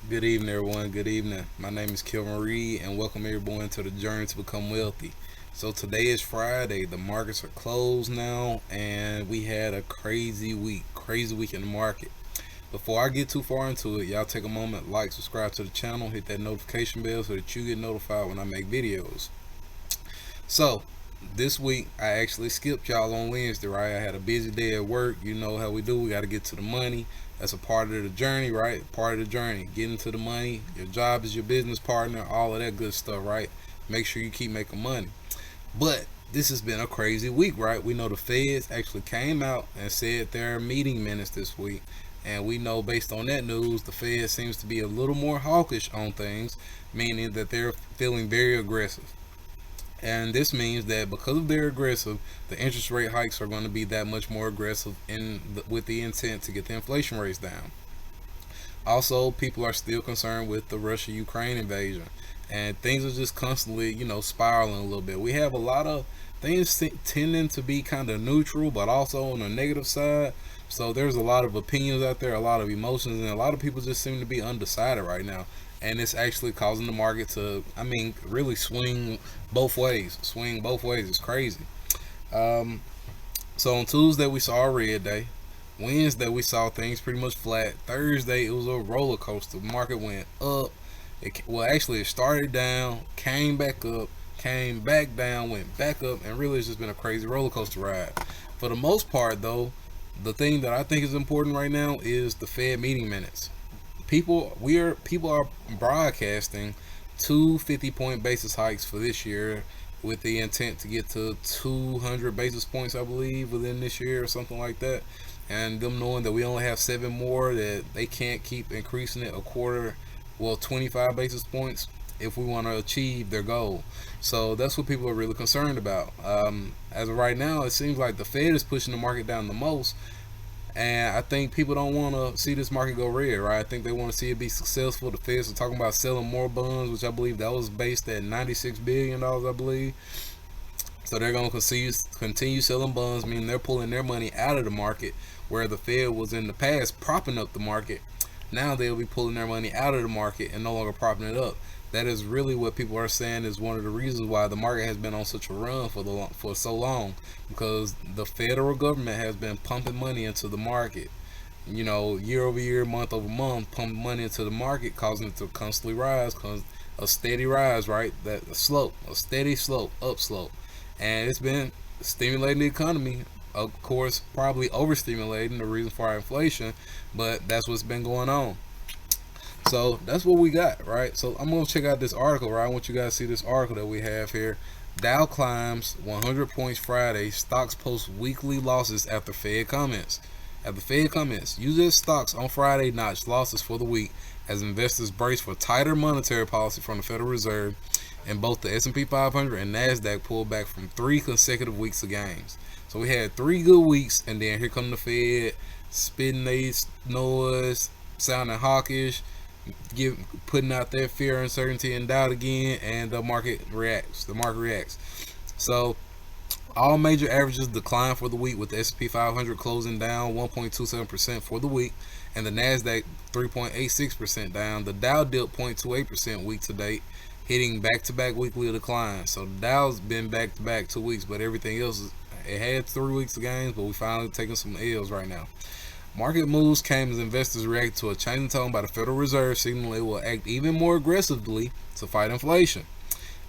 Good evening, everyone. Good evening. My name is Kelvin and welcome everyone to the journey to become wealthy. So today is Friday. The markets are closed now, and we had a crazy week in the market. Before I get too far into it, y'all take a moment, like, subscribe to the channel, hit that notification bell so that you get notified when I make videos. So this week I actually skipped y'all on Wednesday, right? I had a busy day at work. You know how we do. We got to get to the money. That's a part of the journey, right? Part of the journey. Getting to the money. Your job is your business partner. All of that good stuff, right? Make sure you keep making money. But this has been a crazy week, right? We know the Feds actually came out and said their meeting minutes this week. And we know based on that news, the Fed seems to be a little more hawkish on things, meaning that they're feeling very aggressive. And this means that because of their aggressive, the interest rate hikes are going to be that much more aggressive with the intent to get the inflation rates down. Also, people are still concerned with the Russia-Ukraine invasion, and things are just constantly, spiraling a little bit. We have a lot of things tending to be kind of neutral, but also on the negative side. So there's a lot of opinions out there, a lot of emotions, and a lot of people just seem to be undecided right now. And it's actually causing the market to, really swing both ways. Swing both ways. It's crazy. Um, so on Tuesday we saw a red day. Wednesday we saw things pretty much flat. Thursday it was a roller coaster. The market went up. It started down, came back up, came back down, went back up, and really it's just been a crazy roller coaster ride. For the most part, though, the thing that I think is important right now is the Fed meeting minutes. People are broadcasting two 50-point basis hikes for this year with the intent to get to 200 basis points, I believe, within this year or something like that. And them knowing that we only have seven more, that they can't keep increasing it a quarter, 25 basis points if we want to achieve their goal. So that's what people are really concerned about. As of right now, it seems like the Fed is pushing the market down the most. And I think people don't want to see this market go red, right? I think they want to see it be successful. The Feds are talking about selling more bonds, which I believe that was based at $96 billion, I believe. So they're going to continue selling bonds, meaning they're pulling their money out of the market, where the Fed was in the past propping up the market. Now they'll be pulling their money out of the market and no longer propping it up. That is really what people are saying is one of the reasons why the market has been on such a run for so long, because the federal government has been pumping money into the market, year over year, month over month, pumping money into the market, causing it to constantly rise, cause a steady rise, right? A steady slope, up slope, and it's been stimulating the economy. Of course, probably overstimulating, the reason for our inflation, but that's what's been going on. So that's what we got, right? So I'm gonna check out this article, right? I want you guys to see this article that we have here. Dow climbs 100 points Friday. Stocks post weekly losses after Fed comments. U.S. stocks on Friday notched losses for the week as investors brace for tighter monetary policy from the Federal Reserve, and both the S&P 500 and Nasdaq pulled back from 3 consecutive weeks of gains. So we had 3 good weeks, and then here come the Fed spitting these noise, sounding hawkish, putting out their fear, uncertainty, and doubt again, and the market reacts. So all major averages declined for the week, with the S&P 500 closing down 1.27% for the week, and the Nasdaq 3.86% down. The Dow dipped 0.28% week to date, hitting back-to-back weekly declines. So the Dow's been back-to-back 2 weeks, but everything else, it had 3 weeks of gains, but we finally taking some L's right now. Market moves came as investors reacted to a change in tone by the Federal Reserve, signaling it will act even more aggressively to fight inflation.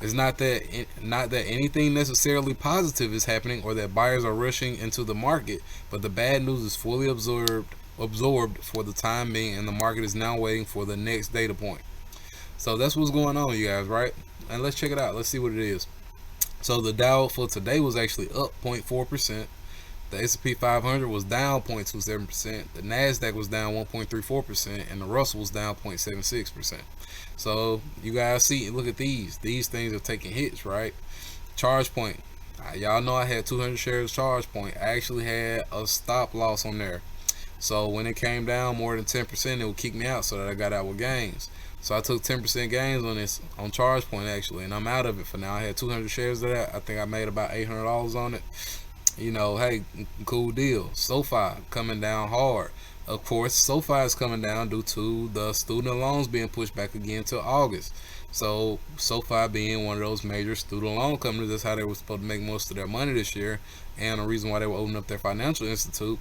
It's not that anything necessarily positive is happening or that buyers are rushing into the market, but the bad news is fully absorbed for the time being, and the market is now waiting for the next data point. So that's what's going on, you guys, right? And let's check it out. Let's see what it is. So the Dow for today was actually up 0.4%. The S&P 500 was down 0.27%. The Nasdaq was down 1.34%, and the Russell was down 0.76%. So you guys see, look at these. These things are taking hits, right? Charge point. Y'all know I had 200 shares charge point. I actually had a stop loss on there. So when it came down more than 10%, it would kick me out, so that I got out with gains. So I took 10% gains on this, on charge point actually, and I'm out of it for now. I had 200 shares of that. I think I made about $800 on it. you know, hey, cool deal. SoFi coming down hard. Of course, SoFi is coming down due to the student loans being pushed back again to August. So SoFi being one of those major student loan companies, that's how they were supposed to make most of their money this year, and the reason why they were opening up their financial institute.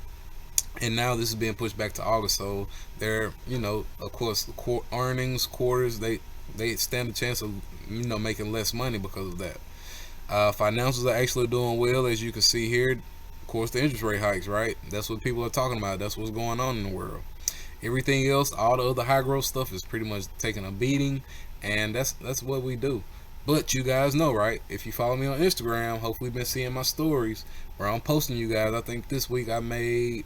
And now this is being pushed back to August. So they're, you know, of course, earnings, quarters, they stand a chance of, you know, making less money because of that. Financials are actually doing well, as you can see here. Of course, the interest rate hikes, right? That's what people are talking about. That's what's going on in the world. Everything else, all the other high growth stuff, is pretty much taking a beating, and that's what we do. But you guys know, right? If you follow me on Instagram, hopefully you've been seeing my stories where I'm posting you guys. I think this week I made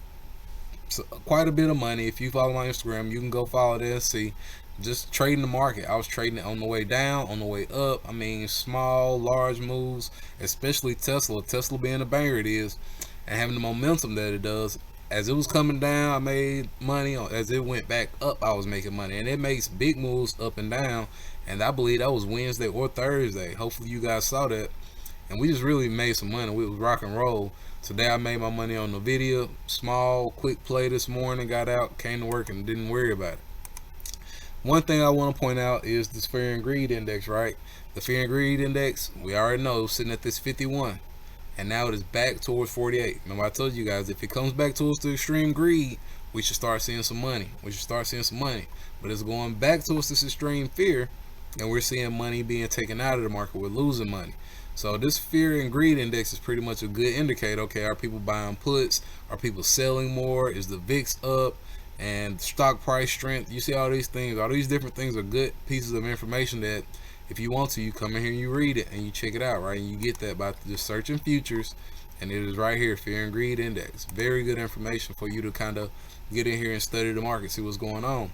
quite a bit of money. If you follow my Instagram, you can go follow the SC. Just trading the market. I was trading it on the way down, on the way up. I mean, small, large moves, especially Tesla. Tesla being the banger it is, and having the momentum that it does. As it was coming down, I made money. As it went back up, I was making money. And it makes big moves up and down. And I believe that was Wednesday or Thursday. Hopefully you guys saw that. And we just really made some money. We was rock and roll. Today I made my money on the video. Small, quick play this morning. Got out, came to work, and didn't worry about it. One thing I want to point out is this fear and greed index, right? The fear and greed index, we already know, sitting at this 51. And now it is back towards 48. Remember I told you guys, if it comes back towards the extreme greed, we should start seeing some money. But it's going back towards this extreme fear, and we're seeing money being taken out of the market. We're losing money. So this fear and greed index is pretty much a good indicator. Okay, are people buying puts? Are people selling more? Is the VIX up? And stock price strength? You see all these things, all these different things are good pieces of information that if you want to, you come in here and you read it and you check it out, right? And you get that by just searching futures, and it is right here, fear and greed index. Very good information for you to kind of get in here and study the market, see what's going on.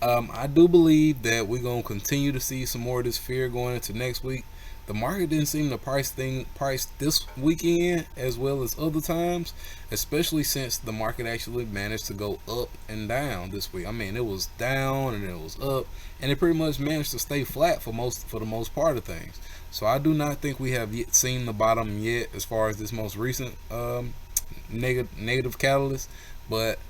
I do believe that we're going to continue to see some more of this fear going into next week. The market didn't seem to price this weekend as well as other times, especially since the market actually managed to go up and down this week. I mean, it was down and it was up, and it pretty much managed to stay flat for the most part of things. So I do not think we have yet seen the bottom yet as far as this most recent negative catalyst, but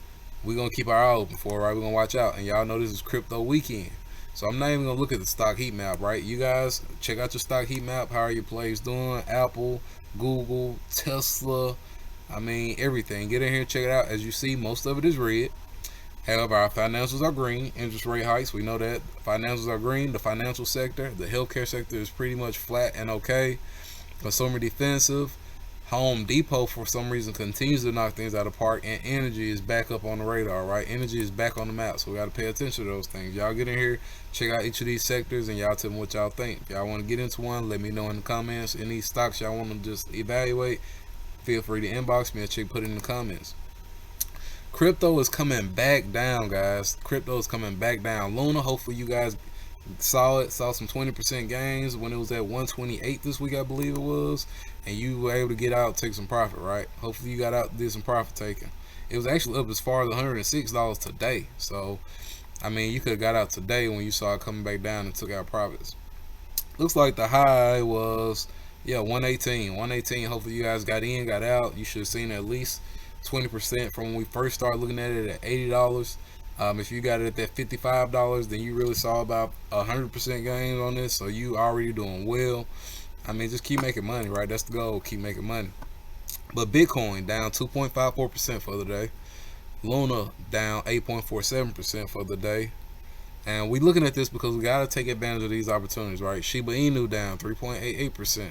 we're gonna keep our eye open for it, right? We're gonna watch out, and y'all know this is crypto weekend. So I'm not even gonna look at the stock heat map, right? You guys check out your stock heat map. How are your plays doing? Apple, Google, Tesla, I mean everything. Get in here and check it out. As you see, most of it is red. However, our financials are green. Interest rate hikes, we know that. Financials are green. The financial sector, the healthcare sector is pretty much flat and okay. Consumer defensive. Home Depot, for some reason, continues to knock things out of the park, and energy is back up on the radar, right? Energy is back on the map, so we got to pay attention to those things. Y'all get in here, check out each of these sectors, and y'all tell me what y'all think. If y'all want to get into one, let me know in the comments. Any stocks y'all want to just evaluate, feel free to inbox me and put it in the comments. Crypto is coming back down, guys. Crypto is coming back down. Luna, hopefully you guys saw some 20% gains when it was at 128 this week, I believe it was, and you were able to get out, take some profit, right? Hopefully you got out, did some profit taking. It was actually up as far as $106 today. So I mean, you could have got out today when you saw it coming back down and took out profits. Looks like the high was 118. Hopefully you guys got in, got out. You should have seen at least 20% from when we first started looking at it at $80. If you got it at that $55, then you really saw about 100% gains on this, so you already doing well. I mean, just keep making money, right? That's the goal, keep making money. But Bitcoin down 2.54% for the day. Luna down 8.47% for the day. And we looking at this because we got to take advantage of these opportunities, right? Shiba Inu down 3.88%.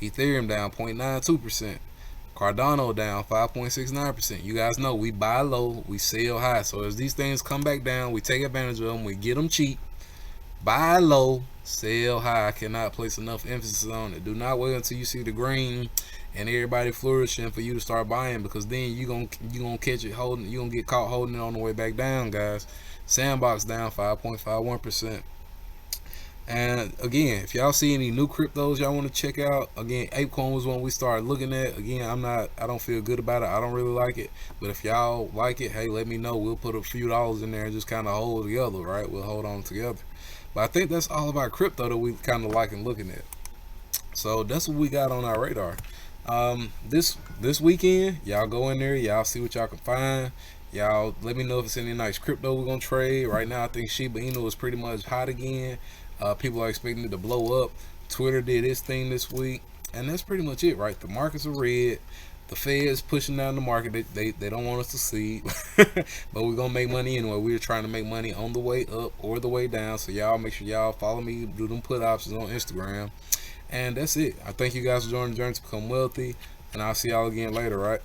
Ethereum down 0.92%. Cardano down 5.69%. You guys know we buy low, we sell high. So as these things come back down, we take advantage of them, we get them cheap. Buy low, sell high. I cannot place enough emphasis on it. Do not wait until you see the green and everybody flourishing for you to start buying, because then you gonna catch it holding. You gonna get caught holding it on the way back down, guys. Sandbox down 5.51%. And again, if y'all see any new cryptos y'all want to check out, again, ApeCoin was one we started looking at. Again, I don't feel good about it. I don't really like it. But if y'all like it, hey, let me know. We'll put a few dollars in there and just kind of hold together, right? We'll hold on together. But I think that's all about crypto that we kind of like and looking at. So that's what we got on our radar. This weekend, y'all go in there, y'all see what y'all can find. Y'all let me know if it's any nice crypto we're gonna trade. Right now, I think Shiba Inu is pretty much hot again. People are expecting it to blow up. Twitter did its thing this week, and that's pretty much it, right? The markets are red. The Fed's pushing down the market. They don't want us to see, but we're gonna make money anyway. We're trying to make money on the way up or the way down. So y'all make sure y'all follow me, do them put options on Instagram, and that's it. I thank you guys for joining the journey to become wealthy, and I'll see y'all again later, right?